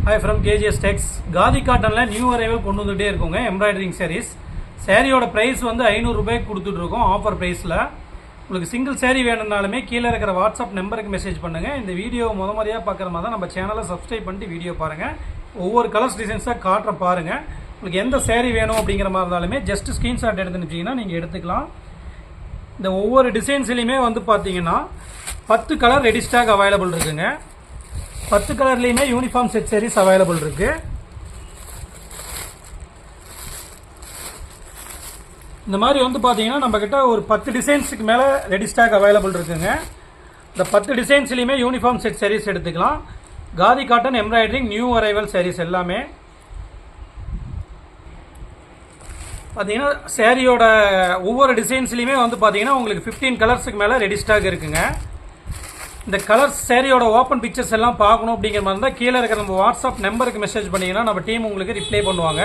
Hi from KGS Tex. Khadi காட்டன்ல new arrival கொண்டு வந்துட்டே இருக்கோங்க எம்ப்ராய்டரிங் sarees. சாரியோட பிரைஸ் வந்து 500 ரூபாய்க்கு கொடுத்துட்டு இருக்கோம் ஆஃபர் பிரைஸ்ல. உங்களுக்கு சிங்கிள் saree வேணும்னாலுமே கீழே இருக்கிற வாட்ஸ்அப் நம்பருக்கு மெசேஜ் பண்ணுங்க. இந்த வீடியோ முறையா பார்க்குற மாதிரி தான் நம்ம சேனலை சப்ஸ்கிரைப் பண்ணிட்டு வீடியோ பாருங்க. ஒவ்வொரு கலர்ஸ் டிசைன்ஸாக காட்டுற பாருங்க. உங்களுக்கு எந்த saree வேணும் அப்படிங்கிற மாதிரி இருந்தாலுமே ஜஸ்ட் ஸ்கிரீன்ஷாட் எடுத்துக்கிட்டீங்கன்னா நீங்கள் எடுத்துக்கலாம். இந்த ஒவ்வொரு டிசைன்ஸ்லையுமே வந்து பார்த்தீங்கன்னா 10 கலர் ரெடி ஸ்டாக் அவைலபிள் இருக்குங்க. 10 கலர்லையுமே யூனிஃபார்ம் செட் sarees அவைலபிள் இருக்கு. இந்த மாதிரி வந்து பார்த்தீங்கன்னா நம்ம கிட்ட ஒரு 10 டிசைன்ஸுக்கு மேலே ரெடி ஸ்டாக் அவைலபிள் இருக்குங்க. இந்த 10 டிசைன்ஸ்லையுமே யூனிஃபார்ம் செட் sarees எடுத்துக்கலாம். Khadi cotton embroidering new arrival sarees எல்லாமே பார்த்தீங்கன்னா சாரியோட ஒவ்வொரு டிசைன்ஸ்லையுமே வந்து பார்த்தீங்கன்னா உங்களுக்கு 15 கலர்ஸுக்கு மேலே ரெடி ஸ்டாக் இருக்குங்க. இந்த கலர்ஸ் சாரியோட ஓப்பன் பிக்சர்ஸ் எல்லாம் பார்க்கணும் அப்படிங்கிற மாதிரி இருந்தால் கீழே இருக்கிற நம்ம வாட்ஸ்அப் நம்பருக்கு மெசேஜ் பண்ணிங்கன்னா நம்ம டீம் உங்களுக்கு ரிப்ளை பண்ணுவாங்க.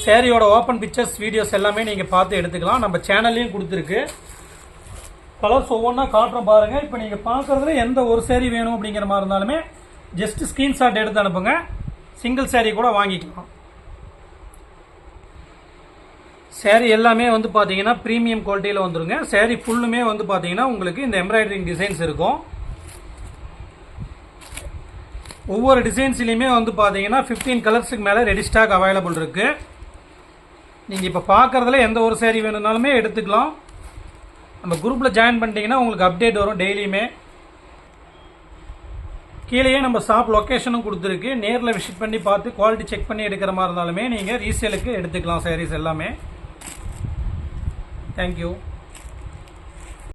சாரியோட ஓப்பன் பிக்சர்ஸ் வீடியோஸ் எல்லாமே நீங்கள் பார்த்து எடுத்துக்கலாம். நம்ம சேனல்லையும் கொடுத்துருக்கு. கலர்ஸ் ஒவ்வொன்றா காட்டுறோம் பாருங்கள். இப்போ நீங்கள் பார்க்குறதுல எந்த ஒரு சாரி வேணும் அப்படிங்கிற மாதிரி இருந்தாலுமே ஜஸ்ட் ஸ்க்ரீன்ஷாட் எடுத்து அனுப்புங்க. சிங்கிள் சாரி கூட வாங்கிக்கலாம். சாரி எல்லாமே வந்து பார்த்தீங்கன்னா ப்ரீமியம் குவாலிட்டியில் வந்துருங்க. சாரி ஃபுல்லுமே வந்து பார்த்தீங்கன்னா உங்களுக்கு இந்த எம்ப்ராய்டரிங் டிசைன்ஸ் இருக்கும். ஒவ்வொரு டிசைன்ஸ்லையுமே வந்து பார்த்தீங்கன்னா 15 கலர்ஸுக்கு மேலே ரெடி ஸ்டாக் அவைலபிள் இருக்குது. நீங்கள் இப்போ பார்க்குறதுல எந்த ஒரு சாரி வேணும்னாலுமே எடுத்துக்கலாம். நம்ம குரூப்பில் ஜாயின் பண்ணிட்டீங்கன்னா உங்களுக்கு அப்டேட் வரும் டெய்லியுமே. கீழேயே நம்ம ஷாப் லொக்கேஷனும் கொடுத்துருக்கு. நேரில் விசிட் பண்ணி பார்த்து குவாலிட்டி செக் பண்ணி எடுக்கிற மாதிரி இருந்தாலுமே நீங்கள் ரீசேலுக்கு எடுத்துக்கலாம் சாரீஸ் எல்லாமே. தேங்க்யூ.